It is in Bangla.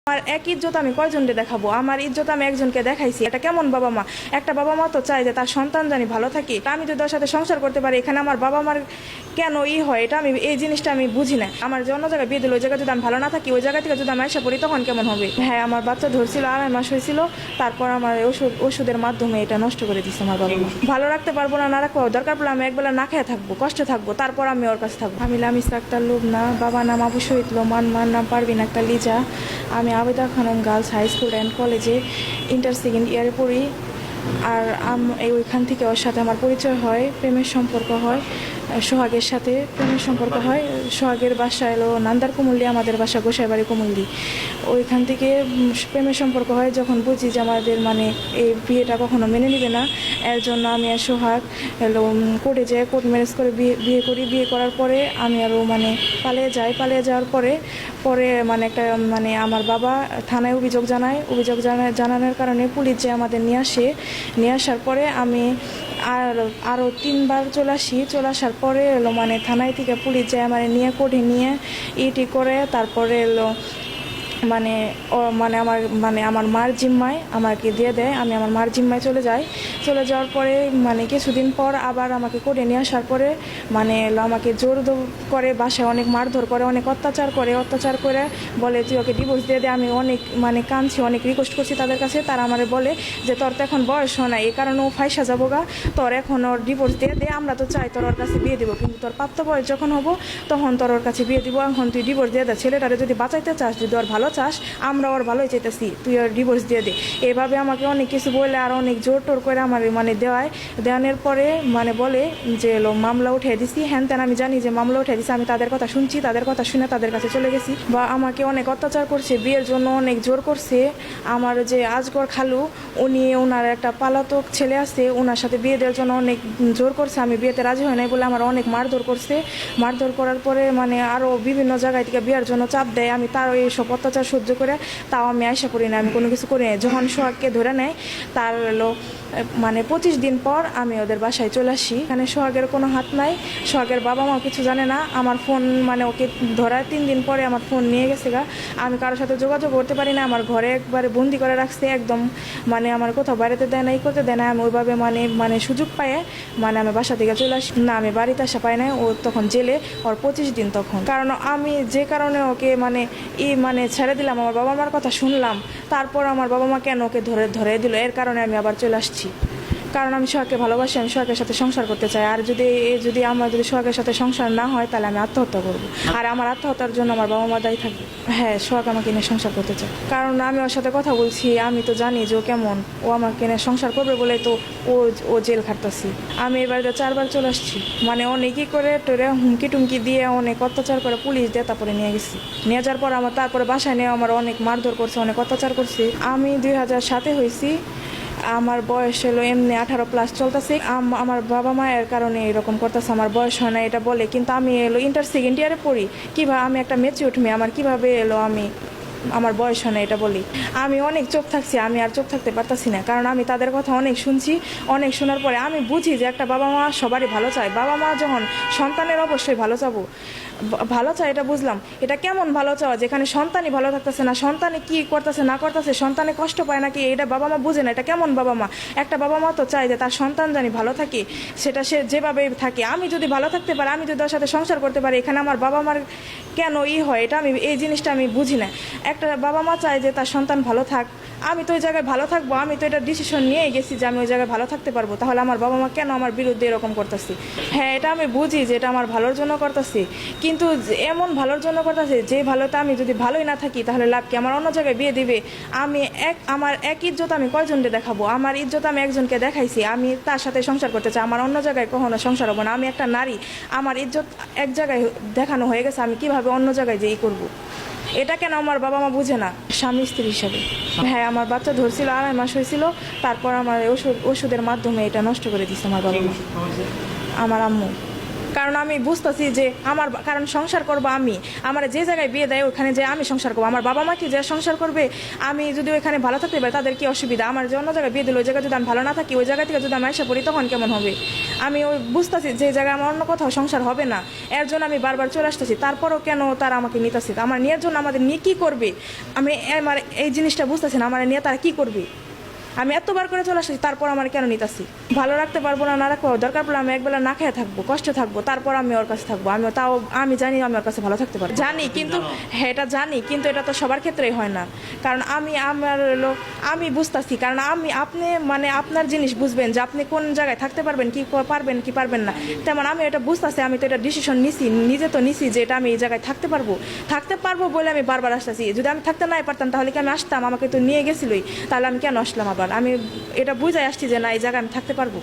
আমার এক ইজ্জত আমি কয়জনকে দেখাবো? আমার ইজ্জত আমি একজনকে দেখাইছি। এটা কেমন বাবা মা? একটা বাবা মা তো চায় যে তার সন্তান জানি ভালো থাকে। আমি যদি ওর সাথে সংসার করতে পারি, এখানে আমার বাবা মার কেন হয়? এটা আমি এই জিনিসটা আমি বুঝি না। আমার যে অন্য জায়গায় বিয়ে দিল, ওই জায়গায় যদি আমি ভালো না থাকি, ওই জায়গা থেকে যদি আমি আসা পড়ি, তখন কেমন হবে? হ্যাঁ, আমার বাচ্চা ধরছিল, 2.5 মাস হয়েছিল। তারপর আমার ওষুধের মাধ্যমে এটা নষ্ট করে দিচ্ছে আমার বাবা মা। ভালো রাখতে পারবো না, না রাখবো, দরকার পড়লে আমি একবেলা না খেয়ে থাকবো, কষ্টে থাকবো, তারপর আমি ওর কাছে থাকবো। আমি লামিস আক্তার লুবনা, বাবা নাম আবু শহীদ লোমান, মার নাম পারভিন আক্তার লিজা। আমি Abeda Khanam girls high school and কলেজে ইন্টার সেকেন্ড ইয়ারে পড়ি। আর ওইখান থেকে ওর সাথে আমার পরিচয় হয়, প্রেমের সম্পর্ক হয়, সোহাগের সাথে প্রেমের সম্পর্ক হয়। সোহাগের বাসা এলো নান্দার কুমুল্লি, আমাদের বাসা গোসাইবাড়ি কুমুল্লি। ওইখান থেকে প্রেমের সম্পর্ক হয়। যখন বুঝি যে আমাদের এই বিয়েটা কখনো মেনে নেবে না, এর জন্য আমি আর সোহাগ এলো কোর্টে যাই, কোর্ট ম্যারেজ করে বিয়ে করি। বিয়ে করার পরে আমি আরও পালিয়ে যাই। পালিয়ে যাওয়ার পরে একটা আমার বাবা থানায় অভিযোগ জানানোর কারণে পুলিশ যে আমাদের নিয়ে আসার পরে আমি আরও 3বার চলে আসার পরে এলো থানায় থেকে পুলিশ যায় আমার নিয়ে কোর্টে নিয়ে ইটি করে। তারপরে এলো আমার মার জিম্মায় আমাকে দিয়ে দেয়। আমি আমার মার জিম্মায় চলে যাওয়ার পরে কিছুদিন পর আবার আমাকে কোর্টে নিয়ে আসার পরে আমাকে জোর করে, বাসায় অনেক মারধর করে, অনেক অত্যাচার করে বলে তুই ওকে ডিভোর্স দিয়ে দে। আমি অনেক কাঁদছি, অনেক রিকোয়েস্ট করছি তাদের কাছে। তারা আমারে বলে যে তোর তো এখন বয়স হয় না, এই কারণে ও ফাইসা যাবো গা, তোর এখন ওর ডিভোর্স দিয়ে দে। আমরা তো চাই তোর ওর কাছে বিয়ে দিব, কিন্তু তোর প্রাপ্ত বয়স যখন হবো তখন তোর ওর কাছে বিয়ে দিব। এখন তুই ডিভোর্স দিয়ে দে। ছেলেটারে যদি বাঁচাইতে চাস, যদি ওর ভালো চাস, আমরা ওর ভালোই চাইতেছি, তুই ওর ডিভোর্স দিয়ে দে। এভাবে আমাকে অনেক কিছু বলে আর অনেক জোর টোর করে আমার দেওয়ানোর পরে বলে যে মামলা উঠিয়ে দিছি, হ্যান তেন। আমি জানি যে মামলা উঠিয়ে দিছি, আমি তাদের কথা শুনছি, তাদের কথা শুনে তাদের কাছে চলে গেছি। বা আমাকে অনেক অত্যাচার করছে, বিয়ের জন্য অনেক জোর করছে। আমার যে আজগর খালু, ওনার একটা পালাতক ছেলে আছে, ওনার সাথে বিয়ে দেওয়ার জন্য অনেক জোর করছে। আমি বিয়েতে রাজি হয় নাই বলে আমার অনেক মারধর করছে। মারধর করার পরে আরও বিভিন্ন জায়গায় থেকে বিয়ের জন্য চাপ দেয়। আমি তার এইসব অত্যাচার সহ্য করে তাও আমি আশা করি না, আমি কোনো কিছু করি না। যখন সোহাগকে ধরে নেয়, তার 25 দিন পর আমি ওদের বাসায় চলে আসি। এখানে সোহাগের কোনো হাত নাই, সোহাগের বাবা মাও কিছু জানে না। আমার ফোন ওকে ধরার 3 দিন পরে আমার ফোন নিয়ে গেছে গা। আমি কারোর সাথে যোগাযোগ করতে পারি না। আমার ঘরে একবারে বন্দি করে রাখছে একদম, আমার কোথাও বাড়িতে দেয় না, করতে দেয় না। আমি ওইভাবে সুযোগ পায়ে আমি বাসা থেকে চলে আসি। না, আমি বাড়িতে আসা পাই না। ও তখন জেলে, ওর 25 দিন তখন। কারণ আমি যে কারণে ওকে ছেড়ে দিলাম, আমার বাবা মার কথা শুনলাম, তারপর আমার বাবা মা কেন ওকে ধরে দিল, এর কারণে আমি আবার চলে আসছি। কারণ আমি সোহাগকে ভালোবাসি, আমি সোহাগের সাথে সংসার করতে চাই। আর যদি আমার সোহাগের সাথে সংসার না হয়, তাহলে আমি আত্মহত্যা করবো। আর আমার আত্মহত্যার জন্য আমার বাবা মা দায়ী থাকবে। হ্যাঁ, সোহাগ আমাকে নিয়ে সংসার করতে চায়। কারণ আমি ওর সাথে কথা বলছি, আমি তো জানি যে ও কেমন। ও আমাকে নিয়ে সংসার করবে বলে তো ও জেল খাটতাছি। আমি এ বাড়িতে 4বার চলে আসছি। অনেকই করে টোরে হুমকি টুমকি দিয়ে, অনেক অত্যাচার করে, পুলিশ দিয়ে তারপরে নিয়ে গেছি। নিয়ে যাওয়ার পর তারপরে বাসায় নিয়ে আমার অনেক মারধর করছে, অনেক অত্যাচার করছে। আমি 2007-এ হয়েছি। আমার বয়স হলো এমনি 18+ চলতেছে। আমার বাবা মায়ের কারণে এরকম করতেছে, আমার বয়স হয় না এটা বলে। কিন্তু আমি ইন্টার সেকেন্ড ইয়ারে পড়ি। কিভাবে আমি একটা ম্যাচিউরড মেয়ে, আমার কিভাবে আমার বয়স হয় না এটা বলি। আমি অনেক চোখ থাকছি, আমি আর চোখ থাকতে পারতাছি না। কারণ আমি তাদের কথা অনেক শুনছি। অনেক শোনার পরে আমি বুঝি যে একটা বাবা মা সবারই ভালো চায়। বাবা মা যখন সন্তানের অবশ্যই ভালো চায়, এটা বুঝলাম। এটা কেমন ভালো চাওয়া, যেখানে সন্তানই ভালো থাকতেছে না, সন্তানে কি করতেছে না করতেছে, সন্তানে কষ্ট পায় নাকি, এটা বাবা মা বুঝে না। এটা কেমন বাবা মা? একটা বাবা মা তো চায় যে তার সন্তান জানি ভালো থাকে, সেটা সে যেভাবে থাকে। আমি যদি ভালো থাকতে পারি, আমি যদি ওর সাথে সংসার করতে পারি, এখানে আমার বাবা মার কেন হয়? এটা এই জিনিসটা আমি বুঝি না। একটা বাবা মা চায় যে তার সন্তান ভালো থাক। আমি তো ওই জায়গায় ভালো থাকবো, আমি তো এটা ডিসিশন নিয়েই গেছি যে আমি ওই জায়গায় ভালো থাকতে পারবো। তাহলে আমার বাবা মা কেন আমার বিরুদ্ধে এরকম করতেছি? হ্যাঁ, এটা আমি বুঝি যে এটা আমার ভালোর জন্য করতেছি, কিন্তু এমন ভালোর জন্য করতেছে যে ভালোতে আমি যদি ভালোই না থাকি, তাহলে লাভ কি? আমার অন্য জায়গায় বিয়ে দিবে। আমার এক ইজ্জত আমি কয়জনকে দেখাবো? আমার ইজ্জত আমি একজনকে দেখাইছি, আমি তার সাথে সংসার করতে চাই। আমার অন্য জায়গায় কখনো সংসার হবো না। আমি একটা নারী, আমার ইজ্জত এক জায়গায় দেখানো হয়ে গেছে, আমি কিভাবে অন্য জায়গায় যেই করবো? এটা কেন আমার বাবা মা বুঝে না? স্বামী স্ত্রী হিসাবে। হ্যাঁ, আমার বাচ্চা ধরছিল, 2.5 মাস হয়েছিল। তারপর আমার ওষুধের মাধ্যমে এটা নষ্ট করে দিচ্ছে আমার বাবা মা, আমার আম্মু। কারণ আমি বুঝতেছি যে আমার কারণ সংসার করবো আমি, আমার যে জায়গায় বিয়ে দেয় ওখানে যে আমি সংসার করবো, আমার বাবা মা কি যে সংসার করবে, আমি যদি ওইখানে ভালো থাকতে পারি তাদের কি অসুবিধা, আমার যে অন্য জায়গায় বিয়ে দিল ওই জায়গায় যদি আমি ভালো না থাকি, ওই জায়গা থেকে যদি আমি আশা পড়ি তখন কেমন হবে। আমি ওই বুঝতেছি যে জায়গায় আমার অন্য কোথাও সংসার হবে না, এর জন্য আমি বারবার চলে আসতেছি। তারপরও কেন তারা আমাকে নিতেছে, আমার নিয়ের জন্য আমাদের নিয়ে কী করবে, আমি আমার এই জিনিসটা বুঝতেছি না, আমার নিয়ে তারা কী করবে। আমি এতবার করে চলে আসছি, তারপর আমার কেন নিতাছি, ভালো রাখতে পারবো না, না রাখবো, দরকার পড়লে আমি একবেলা না খেয়ে থাকবো, কষ্টে থাকবো, তারপর আমি ওর কাছে থাকবো। আমি জানি আমি ওর কাছে ভালো থাকতে পারবো, জানি, কিন্তু এটা জানি, কিন্তু এটা তো সবার ক্ষেত্রেই হয় না। কারণ আমি বুঝতেছি, কারণ আপনি আপনার জিনিস বুঝবেন যে আপনি কোন জায়গায় থাকতে পারবেন কি পারবেন না, তেমন আমি এটা বুঝতেছি। আমি তো এটা ডিসিশন নিছি, নিজে তো নিছি যে এটা আমি এই জায়গায় থাকতে পারবো বলে আমি বারবার আসতেছি। যদি আমি থাকতে নাই পারতাম তাহলে কি আমি আসতাম, আমাকে তো নিয়ে গেছিলই, তাহলে আমি কেন আসলাম আবার। আমি এটা বুঝাই আসছি যে না, এই জায়গায় আমি থাকতে পারবো।